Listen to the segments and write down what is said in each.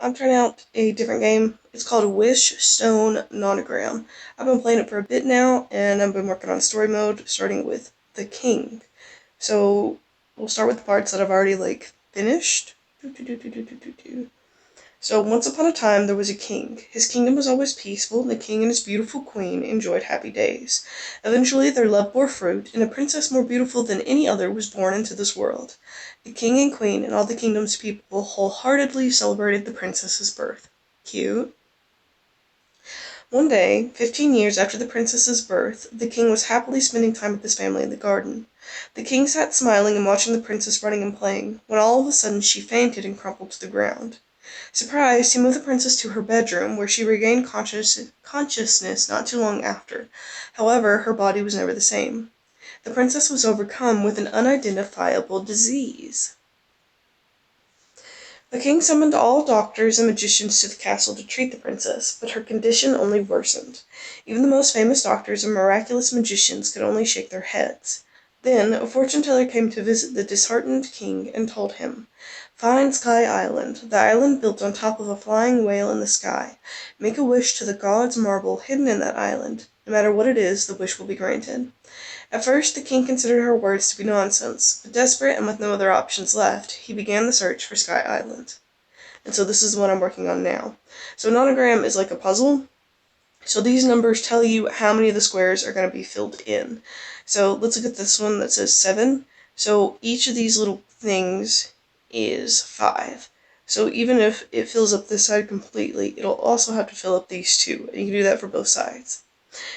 I'm trying out a different game. It's called Wish Stone Nonogram. I've been playing it for a bit now, and I've been working on story mode, starting with the king. So, we'll start with the parts that I've already, finished. So, once upon a time, there was a king. His kingdom was always peaceful, and the king and his beautiful queen enjoyed happy days. Eventually, their love bore fruit, and a princess more beautiful than any other was born into this world. The king and queen and all the kingdom's people wholeheartedly celebrated the princess's birth. Cute. One day, 15 years after the princess's birth, the king was happily spending time with his family in the garden. The king sat smiling and watching the princess running and playing, when all of a sudden she fainted and crumpled to the ground. Surprised, he moved the princess to her bedroom, where she regained consciousness not too long after. However, her body was never the same. The princess was overcome with an unidentifiable disease. The king summoned all doctors and magicians to the castle to treat the princess, but her condition only worsened. Even the most famous doctors and miraculous magicians could only shake their heads. Then a fortune teller came to visit the disheartened king and told him, "Find Sky Island, the island built on top of a flying whale in the sky. Make a wish to the god's marble hidden in that island. No matter what it is, the wish will be granted." At first the king considered her words to be nonsense, but desperate and with no other options left, he began the search for Sky Island. And so this is what I'm working on now. So a nonogram is like a puzzle. So these numbers tell you how many of the squares are going to be filled in. So let's look at this one that says 7. So each of these little things is 5. So even if it fills up this side completely, it'll also have to fill up these two. And you can do that for both sides.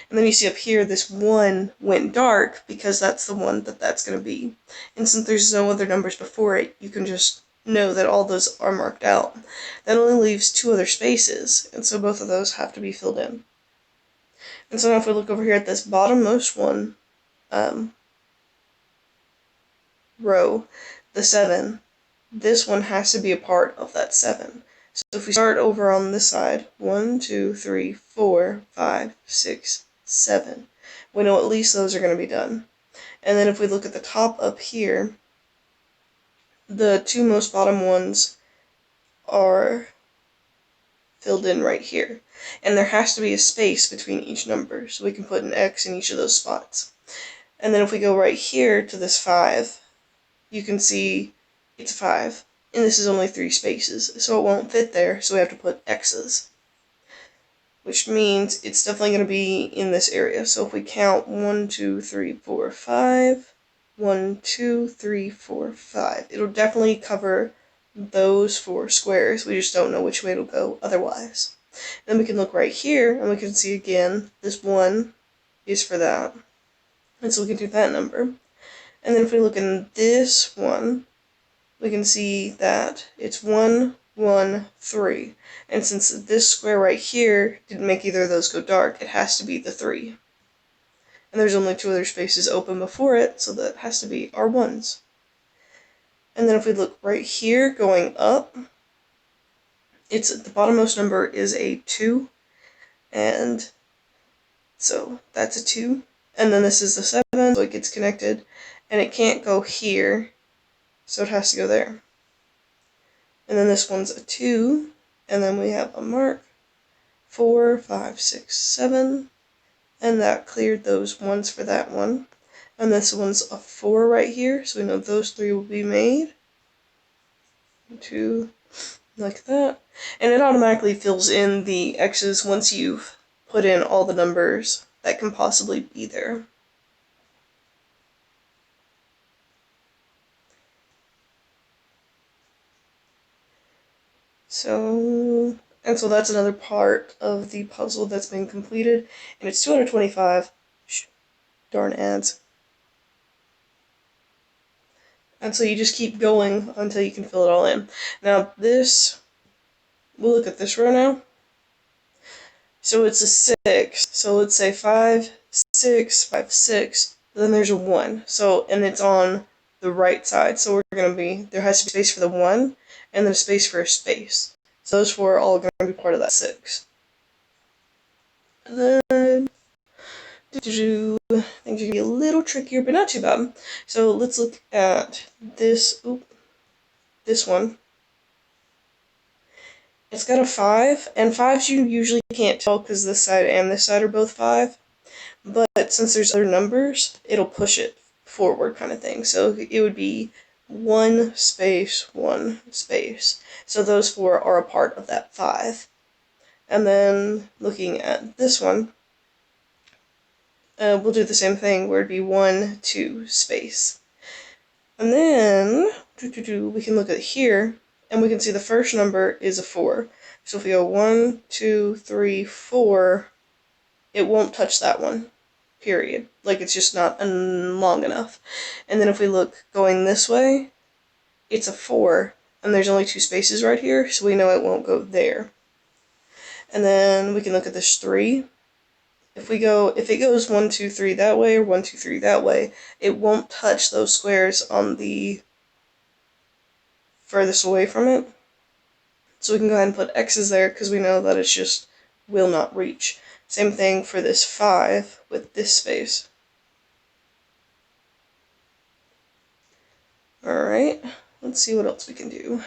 And then you see up here, this 1 went dark because that's the one that's going to be. And since there's no other numbers before it, you can just know that all those are marked out. That only leaves 2 other spaces, and so both of those have to be filled in. And so now if we look over here at this bottommost one, row, the 7, this one has to be a part of that 7. So if we start over on this side, 1, 2, 3, 4, 5, 6, 7. We know at least those are going to be done. And then if we look at the top up here, the 2 most bottom ones are filled in right here. And there has to be a space between each number, so we can put an X in each of those spots. And then if we go right here to this 5, you can see it's 5. And this is only 3 spaces, so it won't fit there, so we have to put X's. Which means it's definitely going to be in this area. So if we count 1, 2, 3, 4, 5, 1, 2, 3, 4, 5, it'll definitely cover those 4 squares. We just don't know which way it'll go otherwise. Then we can look right here, and we can see again, this 1 is for that. And so we can do that number. And then if we look in this one, we can see that it's 1, 1, 3. And since this square right here didn't make either of those go dark, it has to be the 3. And there's only 2 other spaces open before it, so that has to be our 1s. And then if we look right here, going up, it's the bottommost number is a 2, and so that's a 2. And then this is the 7, so it gets connected, and it can't go here, so it has to go there. And then this one's a 2, and then we have a mark, 4, 5, 6, 7, and that cleared those 1s for that one. And this one's a 4 right here, so we know those 3 will be made. 2, like that. And it automatically fills in the X's once you've put in all the numbers that can possibly be there. So that's another part of the puzzle that's been completed, and it's 225. Darn ads. And so you just keep going until you can fill it all in. Now this, we'll look at this row now. So it's a 6. So let's say 5, 6, 5, 6. Then there's a 1. So, and it's on the right side. So we're going to be, there has to be space for the 1, and then a space for a space. So those 4 are all going to be part of that 6. And then, things are going to be a little trickier, but not too bad. So let's look at this, this one. It's got a 5, and 5s you usually can't tell because this side and this side are both 5. But since there's other numbers, it'll push it forward kind of thing. So it would be 1 space 1 space. So those 4 are a part of that 5. And then looking at this one, we'll do the same thing where it'd be 1 2 space. And then we can look at here and we can see the first number is a 4. So if we go 1 2 3 4, it won't touch that one. Period. Like, it's just not long enough. And then if we look going this way, it's a 4, and there's only 2 spaces right here, so we know it won't go there. And then we can look at this 3. If it goes 1 2 3 that way or 1 2 3 that way, it won't touch those squares on the furthest away from it. So we can go ahead and put X's there because we know that it's just will not reach. Same thing for this 5 with this space. Alright, let's see what else we can do.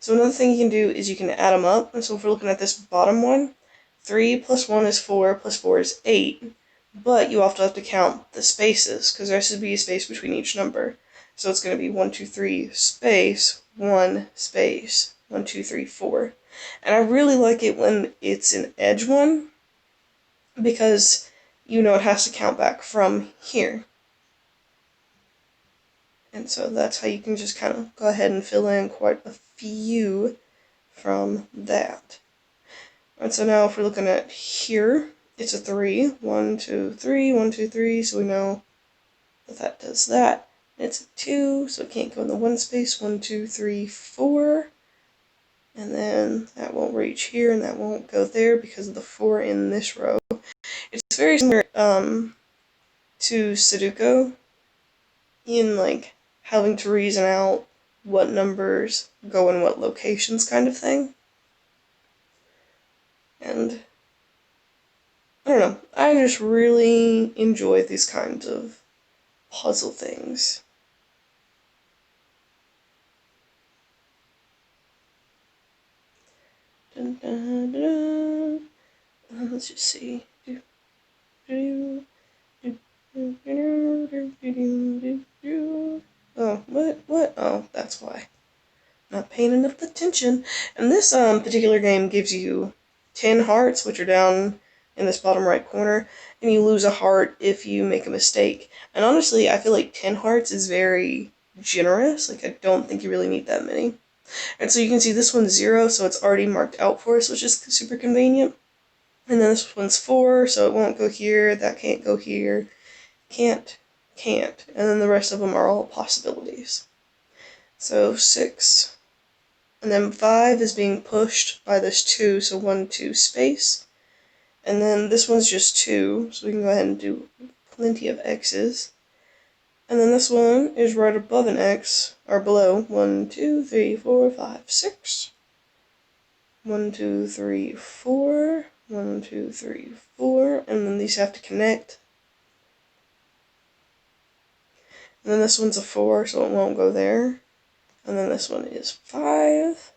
So another thing you can do is you can add them up. And so if we're looking at this bottom one, 3 plus 1 is 4, plus 4 is 8. But you also have to count the spaces, because there has to be a space between each number. So it's going to be 1, 2, 3, space, 1, space, 1, 2, 3, 4. And I really like it when it's an edge one, because you know it has to count back from here. And so that's how you can just kind of go ahead and fill in quite a few from that. And so now if we're looking at here, it's a 3. 1, 2, 3, 1, 2, 3, so we know that that does that. It's a 2, so it can't go in the 1 space. 1, 2, 3, 4. And then that won't reach here, and that won't go there because of the 4 in this row. It's very similar to Sudoku in like having to reason out what numbers go in what locations kind of thing. And I don't know, I just really enjoy these kinds of puzzle things. Dun, dun, dun, dun. Let's just see. Oh, what? Oh, that's why. Not paying enough attention. And this particular game gives you 10 hearts, which are down in this bottom right corner, and you lose a heart if you make a mistake. And honestly, I feel like 10 hearts is very generous. Like, I don't think you really need that many. And so you can see this one's 0, so it's already marked out for us, which is super convenient. And then this one's 4, so it won't go here, that can't go here, can't. And then the rest of them are all possibilities. So 6. And then 5 is being pushed by this 2, so 1, 2 space. And then this one's just 2, so we can go ahead and do plenty of X's. And then this one is right above an X, or below. 1, 2, 3, 4, 5, 6. 1, 2, 3, 4. 1, 2, 3, 4. And then these have to connect. And then this one's a 4, so it won't go there. And then this one is 5.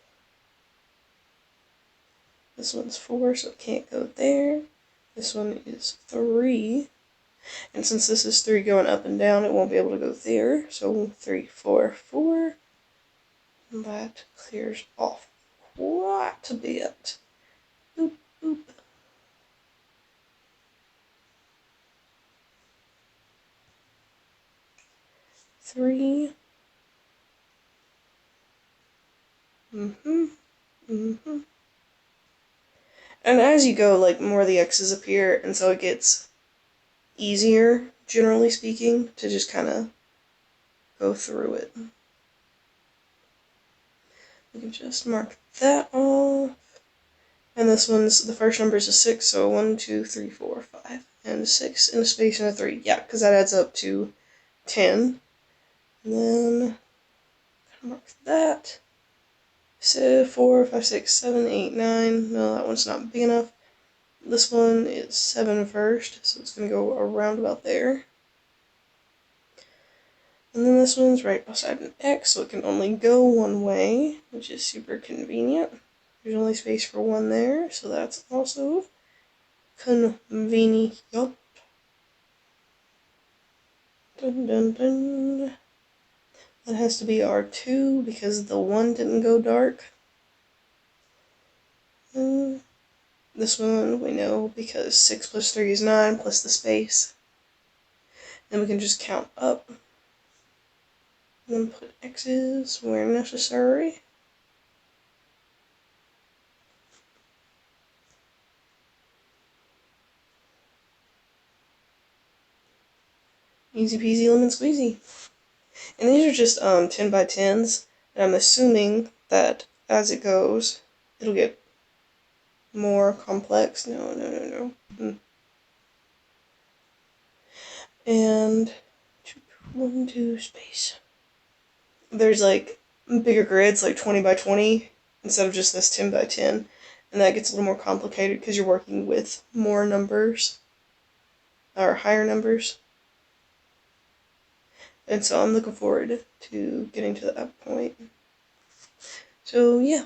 This one's 4, so it can't go there. This one is 3. And since this is 3 going up and down, it won't be able to go there. So 3, 4, 4. And that clears off quite a bit. Boop, boop. Three. And as you go, like, more of the X's appear, and so it gets easier, generally speaking, to just kind of go through it. We can just mark that off. And this one's, the first number is a 6, so 1, 2, 3, 4, 5. And a 6 and a space and a 3. Yeah, because that adds up to 10. And then mark that. So 4, 5, 6, 7, 8, 9. No, that one's not big enough. This one is 7 first, so it's going to go around about there. this one's right beside an X, so it can only go one way, which is super convenient. There's only space for one there, so that's also convenient. Dun, dun, dun. That has to be R2 because the 1 didn't go dark. This one we know because 6 plus 3 is 9 plus the space. Then we can just count up. Then put X's where necessary. Easy peasy lemon squeezy. And these are just 10 by 10s, and I'm assuming that as it goes, it'll get more complex. No. And 1, 2 space. There's like bigger grids, like 20 by 20, instead of just this 10 by 10, and that gets a little more complicated because you're working with more numbers, or higher numbers. And so I'm looking forward to getting to that point. So yeah.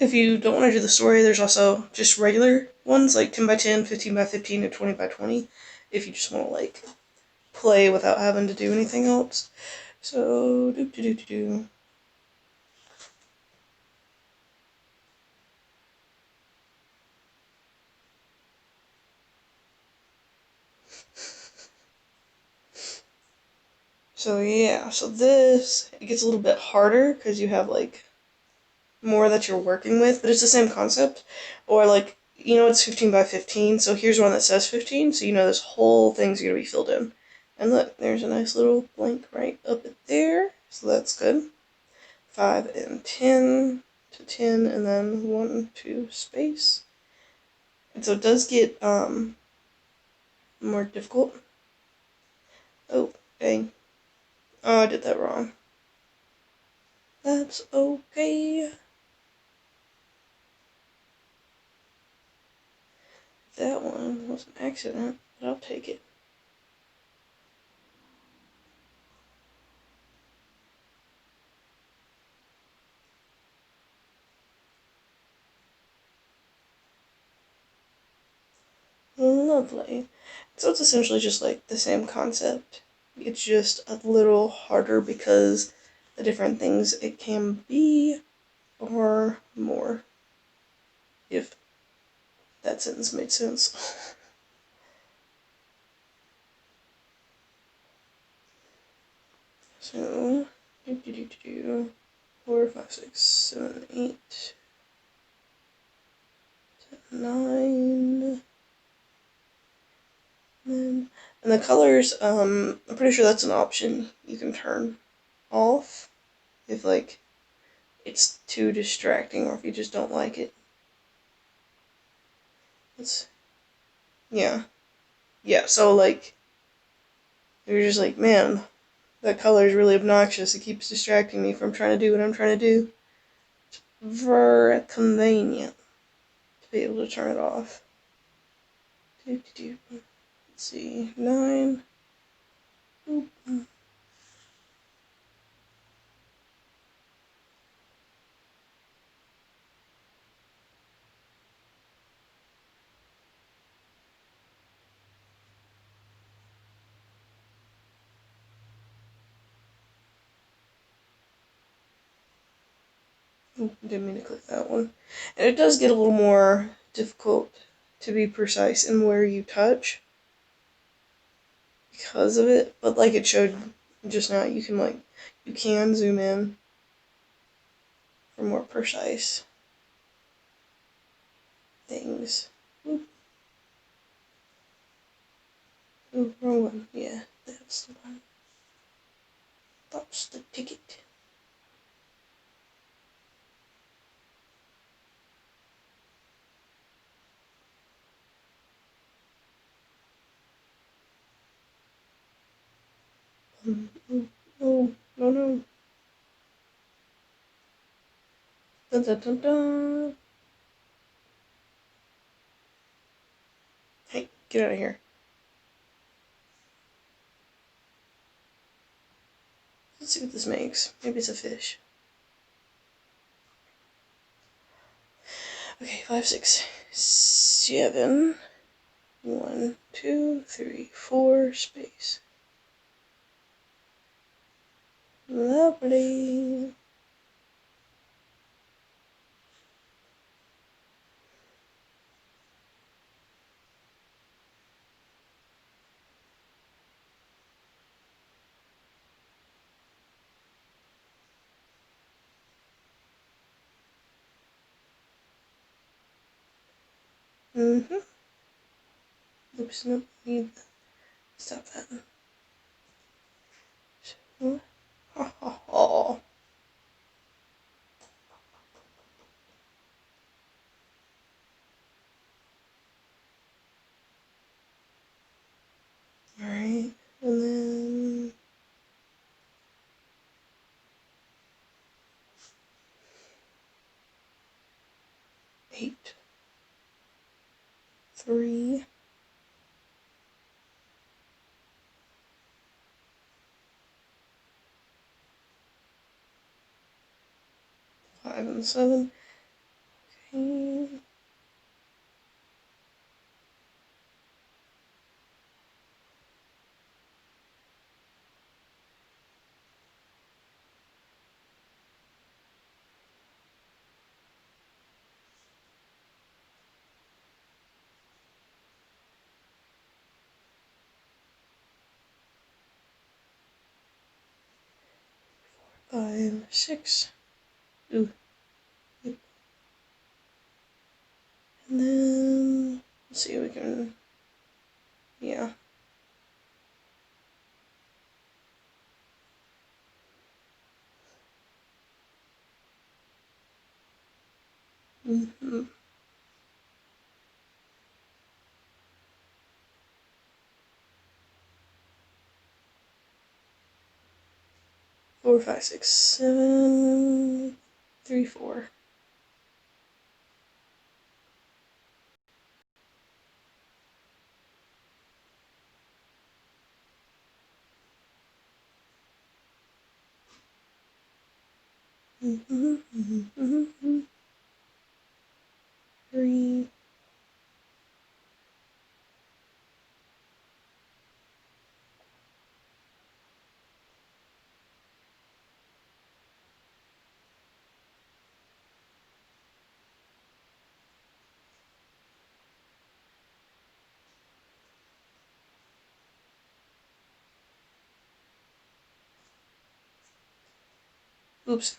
If you don't want to do the story, there's also just regular ones like 10 by 10, 15 by 15, and 20 by 20. If you just want to like play without having to do anything else. So do do do do do. So yeah, so this it gets a little bit harder because you have like more that you're working with, but it's the same concept. Or like it's 15 by 15, so here's one that says 15, so this whole thing's gonna be filled in. And look, there's a nice little blank right up at there, so that's good. 5 and 10 to 10, and then 1, 2 space. And so it does get more difficult. Oh, dang. Oh, I did that wrong. That's okay. That one was an accident, but I'll take it. Lovely. So it's essentially just like the same concept. It's just a little harder because the different things it can be are more. If that sentence made sense. So, 4, 5, 6, 7, 8, 9. And the colors, I'm pretty sure that's an option you can turn off if like it's too distracting or if you just don't like it. Let's, yeah. Yeah, so like, you're just like, man, that color is really obnoxious. It keeps distracting me from trying to do what I'm trying to do. It's very convenient to be able to turn it off. Let's see, 9. Oop. Didn't mean to click that one. And it does get a little more difficult to be precise in where you touch because of it, but like it showed just now, you can zoom in for more precise things. Oop. Oh, wrong one. Yeah, that's the one. That's the ticket. Oh, oh, no, no. Dun, dun, dun, dun. Hey, get out of here. Let's see what this makes. Maybe it's a fish. Okay, 5, 6, 7. 1, 2, 3, 4, space. Lovely. Mm-hmm. Oops, no, need that. Stop that. Ha ha ha. Alright, and then 8, 3, 5, and 7. Okay. 5, 6. Ooh. Yep. And then let's see if we can. Yeah. Mm-hmm. 4, 5, 6, 7, 3, 4. Mm-hmm. Mm-hmm. Mm-hmm. 3. Oops.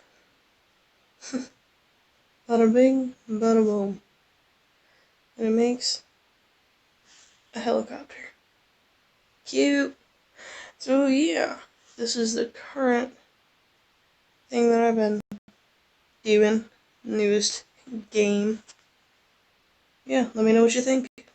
Bada bing, bada boom. And it makes a helicopter. Cute. So yeah, this is the current thing that I've been doing. Newest game. Yeah, let me know what you think.